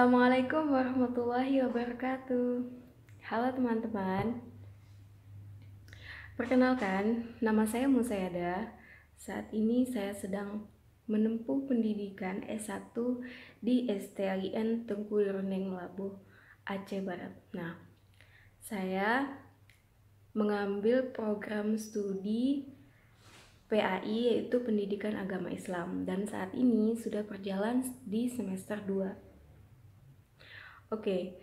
Assalamualaikum warahmatullahi wabarakatuh. Halo teman-teman, perkenalkan nama saya Musayada. Saat ini saya sedang menempuh pendidikan S1 di STIN Tengku Irneng Labuh, Aceh Barat. Nah, saya mengambil program studi PAI yaitu Pendidikan Agama Islam dan saat ini sudah berjalan di semester 2. Oke,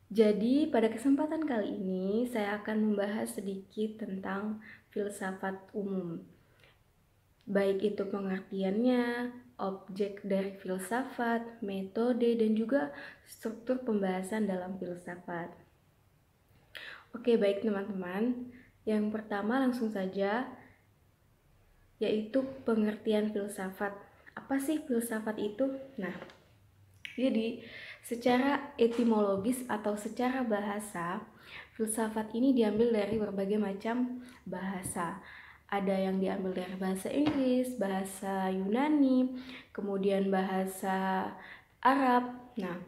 jadi pada kesempatan kali ini saya akan membahas sedikit tentang filsafat umum. Baik itu pengertiannya, objek dari filsafat, metode, dan juga struktur pembahasan dalam filsafat. Oke, baik teman-teman. Yang pertama langsung saja, yaitu pengertian filsafat. Apa sih filsafat itu? Nah, jadi secara etimologis atau secara bahasa, filsafat ini diambil dari berbagai macam bahasa. Ada yang diambil dari bahasa Inggris, bahasa Yunani, kemudian bahasa Arab. Nah,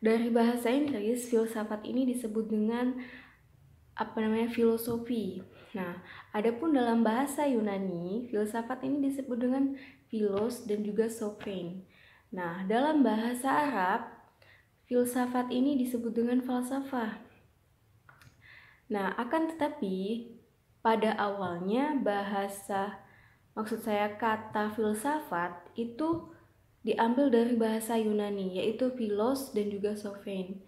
dari bahasa Inggris, filsafat ini disebut dengan filosofi. Nah, adapun dalam bahasa Yunani, filsafat ini disebut dengan philos dan juga sophein. Nah, dalam bahasa Arab, filsafat ini disebut dengan falsafah. Nah, akan tetapi pada awalnya kata filsafat itu diambil dari bahasa Yunani, yaitu philos dan juga sophein.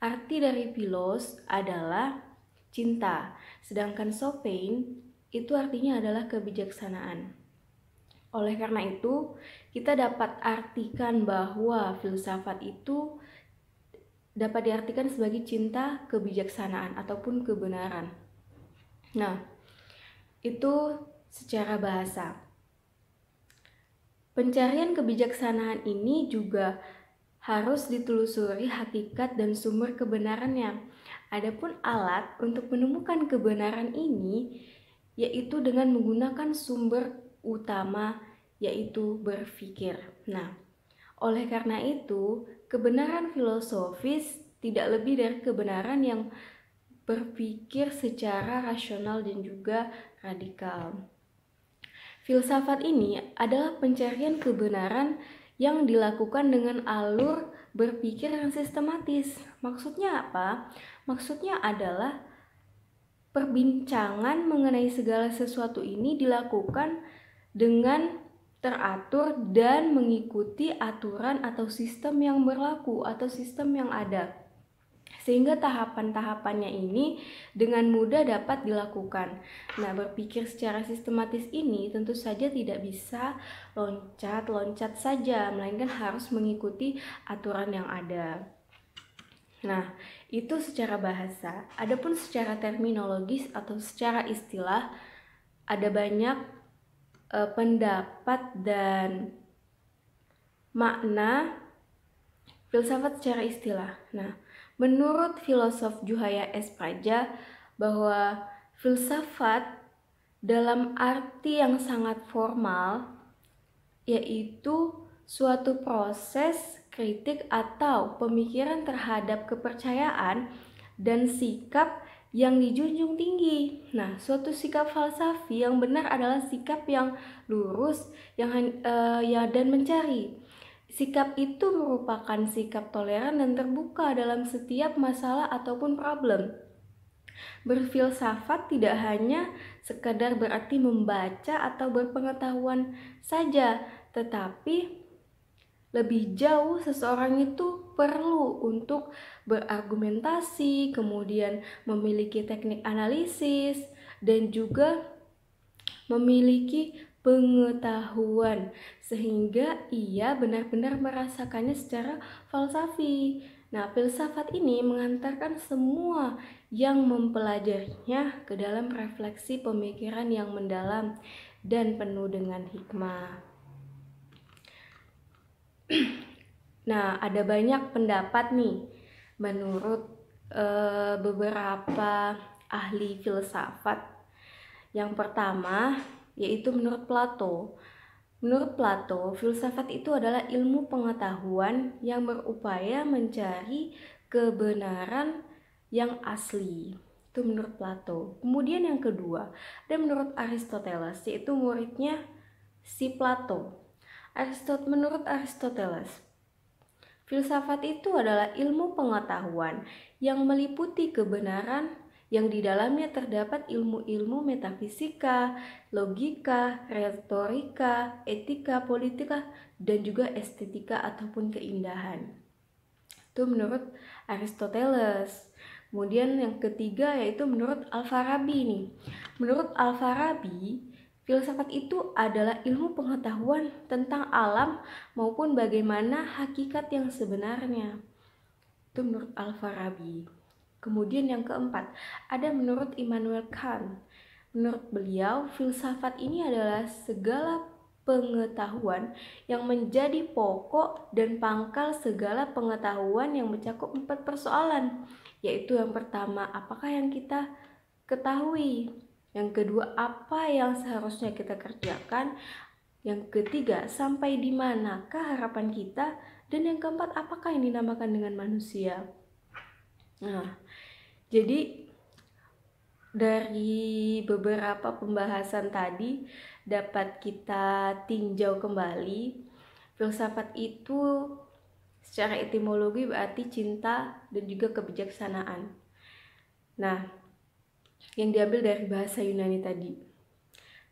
Arti dari philos adalah cinta, sedangkan sophein itu artinya adalah kebijaksanaan. Oleh karena itu, kita dapat artikan bahwa filsafat itu dapat diartikan sebagai cinta, kebijaksanaan, ataupun kebenaran. Nah, itu secara bahasa. Pencarian kebijaksanaan ini juga harus ditelusuri hakikat dan sumber kebenarannya. Adapun alat untuk menemukan kebenaran ini yaitu dengan menggunakan sumber utama yaitu berpikir. Nah, oleh karena itu, kebenaran filosofis tidak lebih dari kebenaran yang berpikir secara rasional dan juga radikal. Filsafat ini adalah pencarian kebenaran yang dilakukan dengan alur berpikir yang sistematis. Maksudnya apa? Maksudnya adalah perbincangan mengenai segala sesuatu ini dilakukan dengan teratur dan mengikuti aturan atau sistem yang berlaku atau sistem yang ada, sehingga tahapan-tahapannya ini dengan mudah dapat dilakukan. Nah, berpikir secara sistematis ini tentu saja tidak bisa loncat-loncat saja, melainkan harus mengikuti aturan yang ada. Nah, itu secara bahasa. Adapun secara terminologis atau secara istilah, ada banyak pendapat dan makna filsafat secara istilah. Nah, menurut filosof Juhaya S. Praja bahwa filsafat dalam arti yang sangat formal yaitu suatu proses kritik atau pemikiran terhadap kepercayaan dan sikap yang dijunjung tinggi. Nah, suatu sikap falsafi yang benar adalah sikap yang lurus dan mencari. Sikap itu merupakan sikap toleran dan terbuka dalam setiap masalah ataupun problem. Berfilsafat tidak hanya sekadar berarti membaca atau berpengetahuan saja, tetapi lebih jauh seseorang itu perlu untuk berargumentasi, kemudian memiliki teknik analisis, dan juga memiliki pengetahuan sehingga ia benar-benar merasakannya secara falsafi. Nah, filsafat ini mengantarkan semua yang mempelajarinya ke dalam refleksi pemikiran yang mendalam dan penuh dengan hikmah. Nah, ada banyak pendapat nih menurut beberapa ahli filsafat. Yang pertama yaitu menurut Plato. Menurut Plato, filsafat itu adalah ilmu pengetahuan yang berupaya mencari kebenaran yang asli. Itu menurut Plato. Kemudian yang kedua, dan menurut Aristoteles, yaitu muridnya si Plato. Menurut Aristoteles, filsafat itu adalah ilmu pengetahuan yang meliputi kebenaran yang di dalamnya terdapat ilmu-ilmu metafisika, logika, retorika, etika, politika, dan juga estetika ataupun keindahan. Itu menurut Aristoteles. Kemudian yang ketiga yaitu menurut Al-Farabi nih. Menurut Al-Farabi, filsafat itu adalah ilmu pengetahuan tentang alam maupun bagaimana hakikat yang sebenarnya. Itu menurut Al-Farabi. Kemudian yang keempat, ada menurut Immanuel Kant. Menurut beliau, filsafat ini adalah segala pengetahuan yang menjadi pokok dan pangkal segala pengetahuan yang mencakup 4 persoalan, yaitu yang pertama, apakah yang kita ketahui? Yang kedua, apa yang seharusnya kita kerjakan? Yang ketiga, sampai di manakah harapan kita? Dan yang keempat, apakah yang dinamakan dengan manusia? Nah, jadi dari beberapa pembahasan tadi dapat kita tinjau kembali, filsafat itu secara etimologi berarti cinta dan juga kebijaksanaan. Nah, yang diambil dari bahasa Yunani tadi.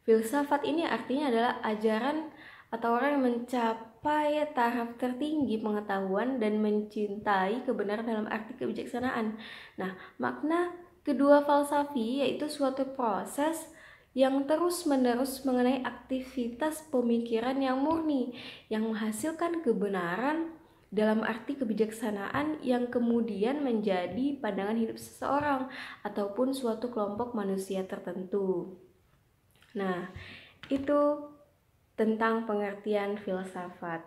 Filsafat ini artinya adalah ajaran atau orang yang mencapai taraf tertinggi pengetahuan dan mencintai kebenaran dalam arti kebijaksanaan. Nah, makna kedua falsafi yaitu suatu proses yang terus-menerus mengenai aktivitas pemikiran yang murni, yang menghasilkan kebenaran dalam arti kebijaksanaan yang kemudian menjadi pandangan hidup seseorang ataupun suatu kelompok manusia tertentu. Nah, itu tentang pengertian filsafat.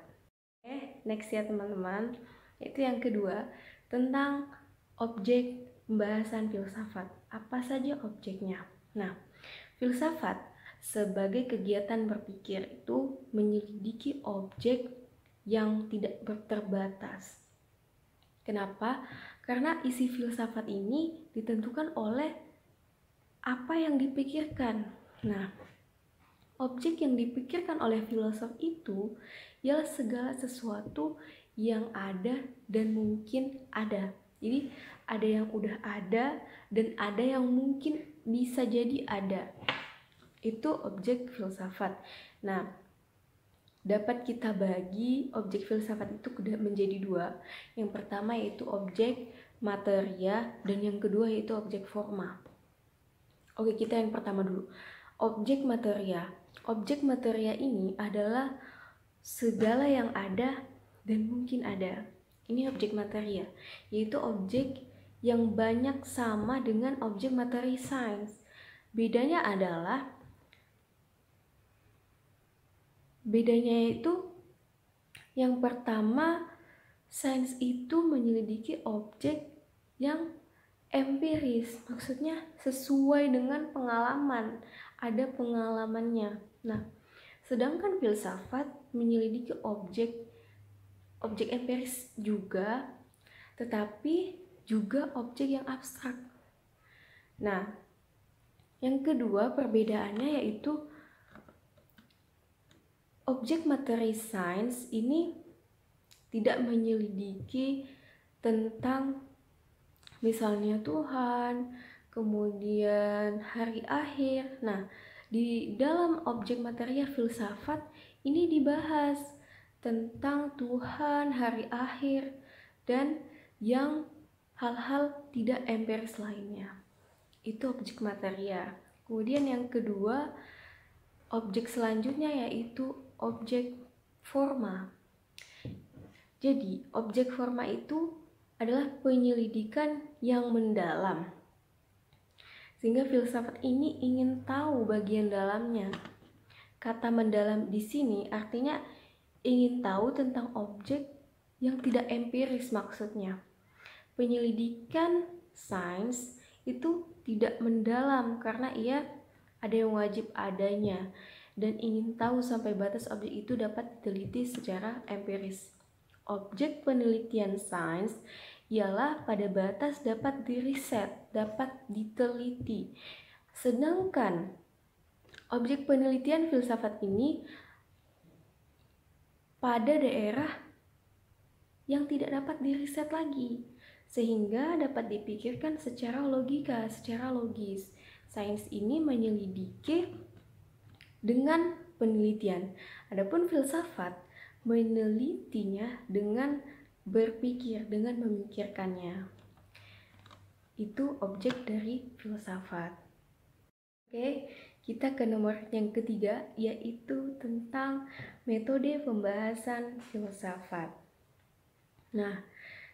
Next ya teman-teman. Itu yang kedua, tentang objek pembahasan filsafat. Apa saja objeknya? Nah, filsafat sebagai kegiatan berpikir itu menyelidiki objek yang tidak terbatas. Kenapa? Karena isi filsafat ini ditentukan oleh apa yang dipikirkan. Nah, objek yang dipikirkan oleh filosof itu ialah segala sesuatu yang ada dan mungkin ada. Jadi ada yang udah ada dan ada yang mungkin bisa jadi ada. Itu objek filsafat. Nah, dapat kita bagi objek filsafat itu menjadi dua. Yang pertama yaitu objek materia dan yang kedua yaitu objek forma. Oke, kita yang pertama dulu. Objek materia. Objek materia ini adalah segala yang ada dan mungkin ada. Ini objek materia, yaitu objek yang banyak sama dengan objek materi sains. Bedanya itu yang pertama, sains itu menyelidiki objek yang empiris, maksudnya sesuai dengan pengalaman, ada pengalamannya. Nah, sedangkan filsafat menyelidiki objek empiris juga, tetapi juga objek yang abstrak. Nah, yang kedua perbedaannya yaitu objek materi sains ini tidak menyelidiki tentang misalnya Tuhan, kemudian hari akhir. Nah, di dalam objek materia filsafat ini dibahas tentang Tuhan, hari akhir, dan yang hal-hal tidak empiris lainnya. Itu objek materia. Kemudian yang kedua, objek selanjutnya yaitu objek forma. Jadi, objek forma itu adalah penyelidikan yang mendalam. Sehingga filsafat ini ingin tahu bagian dalamnya. Kata mendalam di sini artinya ingin tahu tentang objek yang tidak empiris maksudnya. Penyelidikan sains itu tidak mendalam karena ia ada yang wajib adanya. dan ingin tahu sampai batas objek itu dapat diteliti secara empiris. Objek penelitian sains ialah pada batas dapat diriset, dapat diteliti. Sedangkan objek penelitian filsafat ini pada daerah yang tidak dapat diriset lagi, sehingga dapat dipikirkan secara logika, secara logis. Sains ini menyelidiki dengan penelitian. Adapun filsafat menelitinya dengan berpikir, dengan memikirkannya. Itu objek dari filsafat. Oke, kita ke nomor yang ketiga, yaitu tentang metode pembahasan filsafat. Nah,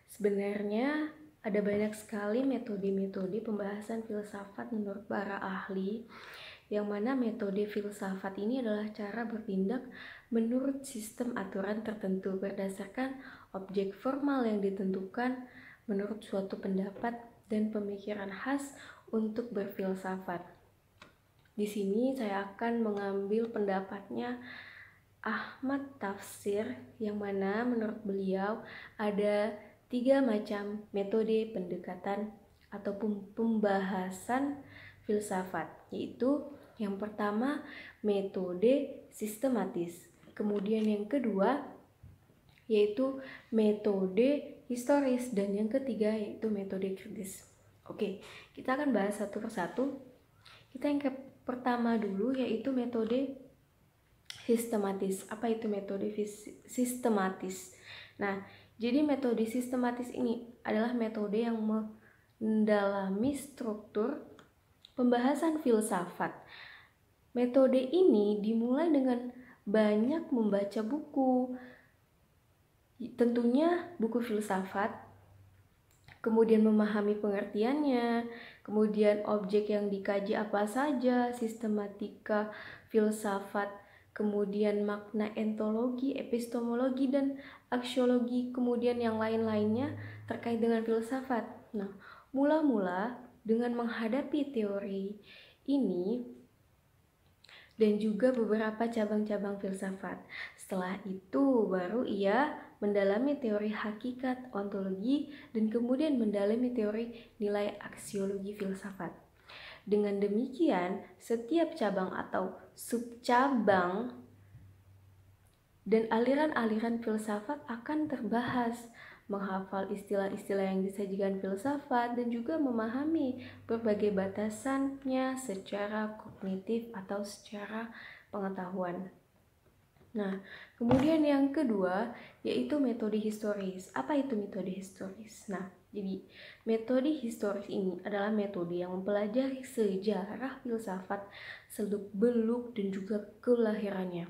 sebenarnya ada banyak sekali metode-metode pembahasan filsafat menurut para ahli, yang mana metode filsafat ini adalah cara bertindak menurut sistem aturan tertentu berdasarkan objek formal yang ditentukan menurut suatu pendapat dan pemikiran khas untuk berfilsafat. Di sini saya akan mengambil pendapatnya Ahmad Tafsir, yang mana menurut beliau ada 3 macam metode pendekatan ataupun pembahasan filsafat, yaitu yang pertama metode sistematis, kemudian yang kedua yaitu metode historis, dan yang ketiga yaitu metode kritis. Oke, kita akan bahas satu persatu. Kita yang pertama dulu yaitu metode sistematis. Apa itu metode sistematis? Nah, jadi metode sistematis ini adalah metode yang mendalami struktur pembahasan filsafat. Metode ini dimulai dengan banyak membaca buku, tentunya buku filsafat, kemudian memahami pengertiannya, kemudian objek yang dikaji apa saja, sistematika filsafat, kemudian makna ontologi, epistemologi, dan aksiologi, kemudian yang lain-lainnya terkait dengan filsafat. Nah, mula-mula dengan menghadapi teori ini dan juga beberapa cabang-cabang filsafat. Setelah itu baru ia mendalami teori hakikat, ontologi, dan kemudian mendalami teori nilai aksiologi filsafat. Dengan demikian, setiap cabang atau subcabang dan aliran-aliran filsafat akan terbahas, menghafal istilah-istilah yang disajikan filsafat, dan juga memahami berbagai batasannya secara kognitif atau secara pengetahuan. Nah, kemudian yang kedua yaitu metode historis. Apa itu metode historis? Nah, jadi metode historis ini adalah metode yang mempelajari sejarah filsafat seluk-beluk dan juga kelahirannya,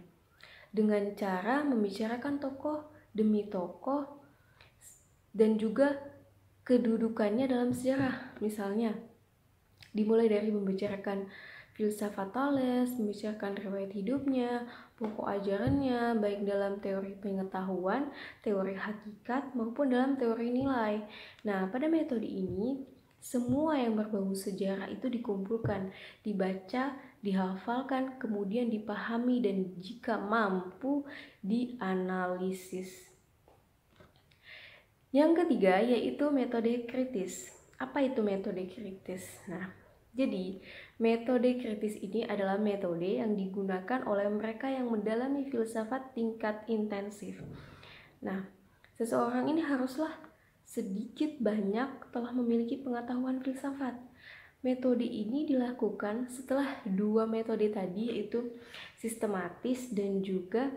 dengan cara membicarakan tokoh demi tokoh dan juga kedudukannya dalam sejarah. Misalnya, dimulai dari membicarakan filsafat Thales, membicarakan riwayat hidupnya, pokok ajarannya, baik dalam teori pengetahuan, teori hakikat, maupun dalam teori nilai. Nah, pada metode ini, semua yang berbau sejarah itu dikumpulkan, dibaca, dihafalkan, kemudian dipahami, dan jika mampu dianalisis. Yang ketiga yaitu metode kritis. Apa itu metode kritis? Nah, jadi metode kritis ini adalah metode yang digunakan oleh mereka yang mendalami filsafat tingkat intensif. Nah, seseorang ini haruslah sedikit banyak telah memiliki pengetahuan filsafat. Metode ini dilakukan setelah 2 metode tadi, yaitu sistematis dan juga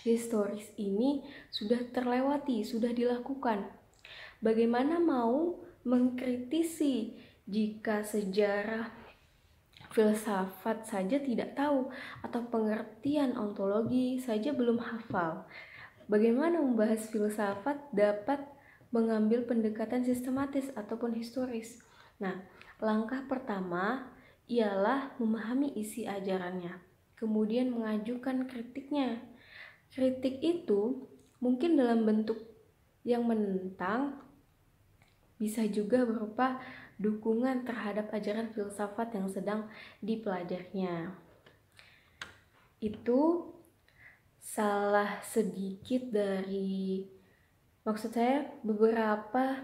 historis ini sudah terlewati, sudah dilakukan. Bagaimana mau mengkritisi jika sejarah filsafat saja tidak tahu atau pengertian ontologi saja belum hafal? Bagaimana membahas filsafat dapat mengambil pendekatan sistematis ataupun historis? Nah, langkah pertama ialah memahami isi ajarannya, kemudian mengajukan kritiknya. Kritik itu mungkin dalam bentuk yang menentang, bisa juga berupa dukungan terhadap ajaran filsafat yang sedang dipelajarinya. itu salah sedikit dari, maksud saya, beberapa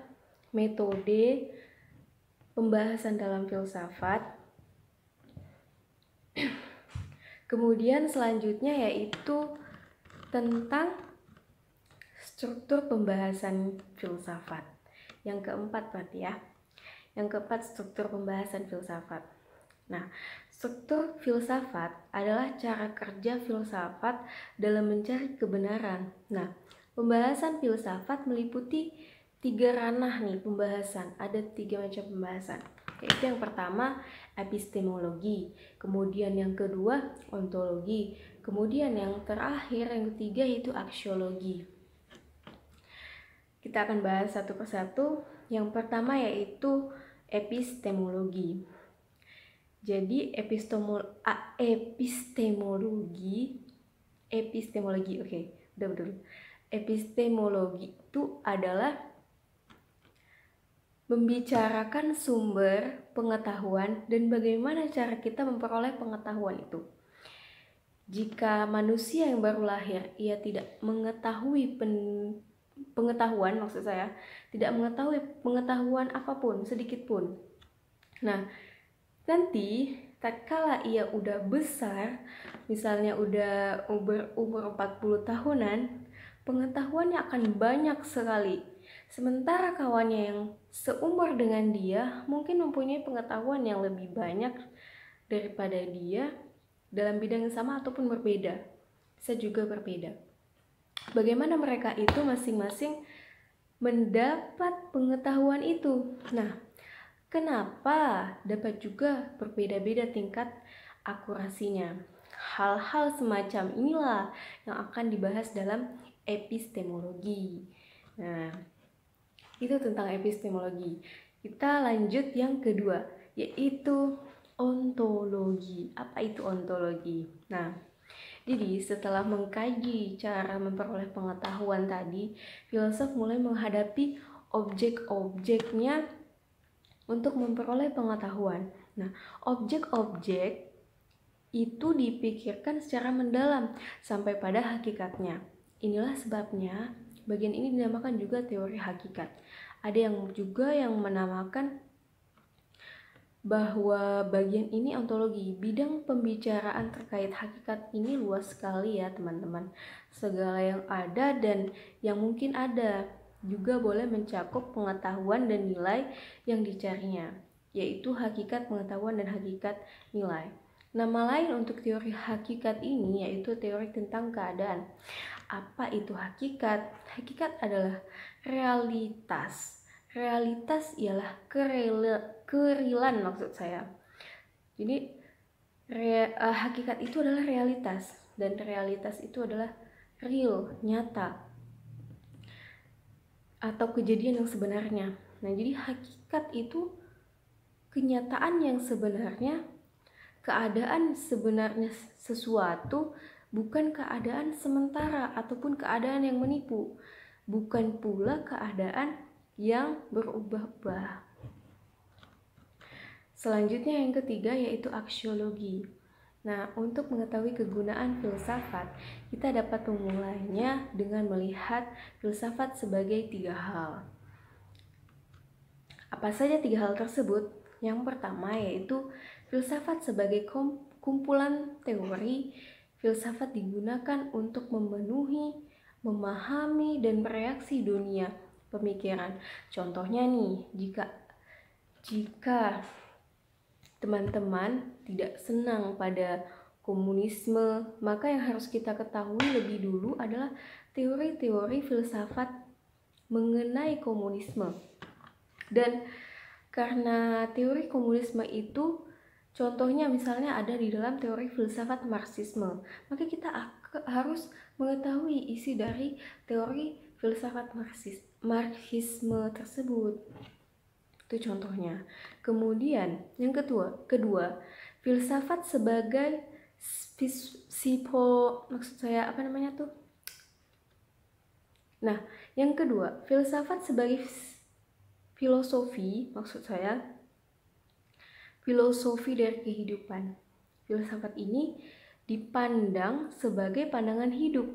metode pembahasan dalam filsafat. Kemudian selanjutnya yaitu tentang struktur pembahasan filsafat. Yang keempat berarti ya. Yang keempat, struktur pembahasan filsafat. Nah, struktur filsafat adalah cara kerja filsafat dalam mencari kebenaran. Nah, pembahasan filsafat meliputi 3 ranah nih pembahasan. Ada 3 macam pembahasan. Yaitu yang pertama epistemologi, kemudian yang kedua ontologi, kemudian yang terakhir, yang ketiga yaitu aksiologi. Kita akan bahas satu persatu. Yang pertama yaitu epistemologi. Jadi epistemologi, oke, udah betul. Epistemologi itu adalah membicarakan sumber pengetahuan dan bagaimana cara kita memperoleh pengetahuan itu. Jika manusia yang baru lahir, ia tidak mengetahui pengetahuan, maksud saya, tidak mengetahui pengetahuan apapun, sedikit pun. Nah, nanti tatkala ia udah besar, misalnya udah umur 40 tahunan, pengetahuannya akan banyak sekali. Sementara kawannya yang seumur dengan dia mungkin mempunyai pengetahuan yang lebih banyak daripada dia dalam bidang yang sama ataupun berbeda. Bisa juga berbeda. Bagaimana mereka itu masing-masing mendapat pengetahuan itu. Nah, kenapa dapat juga berbeda-beda tingkat akurasinya? Hal-hal semacam inilah yang akan dibahas dalam epistemologi. Nah, itu tentang epistemologi. Kita lanjut yang kedua, yaitu ontologi. Apa itu ontologi? Nah, jadi setelah mengkaji cara memperoleh pengetahuan tadi, filsuf mulai menghadapi objek-objeknya untuk memperoleh pengetahuan. Nah, objek-objek itu dipikirkan secara mendalam sampai pada hakikatnya. Inilah sebabnya bagian ini dinamakan juga teori hakikat. Ada yang juga yang menamakan bahwa bagian ini ontologi. Bidang pembicaraan terkait hakikat ini luas sekali ya teman-teman. Segala yang ada dan yang mungkin ada juga boleh mencakup pengetahuan dan nilai yang dicarinya, yaitu hakikat pengetahuan dan hakikat nilai. Nama lain untuk teori hakikat ini yaitu teori tentang keadaan. Apa itu hakikat? Hakikat adalah realitas. Realitas ialah kerealan maksud saya. Jadi hakikat itu adalah realitas dan realitas itu adalah real, nyata atau kejadian yang sebenarnya. Nah, jadi hakikat itu kenyataan yang sebenarnya, keadaan sebenarnya sesuatu, bukan keadaan sementara ataupun keadaan yang menipu, bukan pula keadaan yang berubah-ubah. Selanjutnya yang ketiga yaitu aksiologi. Nah, untuk mengetahui kegunaan filsafat, kita dapat memulainya dengan melihat filsafat sebagai 3 hal. Apa saja 3 hal tersebut? Yang pertama yaitu filsafat sebagai kumpulan teori. Filsafat digunakan untuk memenuhi, memahami, dan bereaksi dunia pemikiran. Contohnya nih, jika teman-teman tidak senang pada komunisme, maka yang harus kita ketahui lebih dulu adalah teori-teori filsafat mengenai komunisme. Dan karena teori komunisme itu contohnya misalnya ada di dalam teori filsafat Marxisme, maka kita harus mengetahui isi dari teori filsafat Marxisme tersebut. Itu contohnya. Kemudian yang kedua, filsafat sebagai Nah, yang kedua, filsafat sebagai filosofi, filosofi dari kehidupan. Filsafat ini dipandang sebagai pandangan hidup,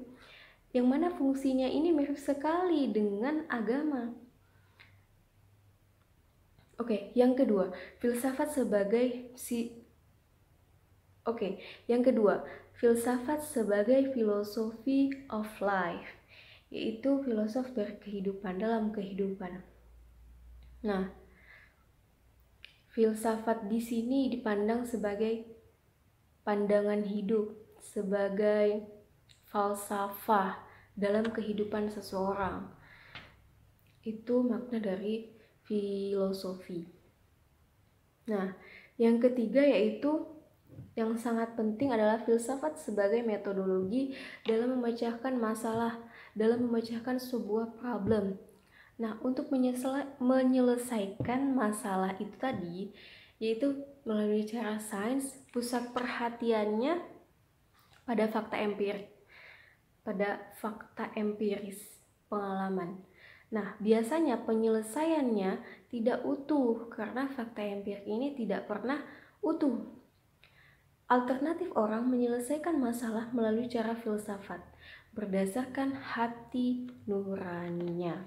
yang mana fungsinya ini mirip sekali dengan agama. Oke, yang kedua, filsafat sebagai filsafat sebagai philosophy of life, yaitu filosof dari kehidupan, dalam kehidupan. Nah, filsafat di sini dipandang sebagai pandangan hidup, sebagai falsafah dalam kehidupan seseorang. Itu makna dari filosofi. Nah, yang ketiga yaitu yang sangat penting adalah filsafat sebagai metodologi dalam memecahkan masalah, dalam memecahkan sebuah problem. Nah, untuk menyelesaikan masalah itu tadi, yaitu melalui cara sains, pusat perhatiannya pada fakta empiris, pengalaman. Nah, biasanya penyelesaiannya tidak utuh karena fakta empirik ini tidak pernah utuh. Alternatif orang menyelesaikan masalah melalui cara filsafat berdasarkan hati nuraninya.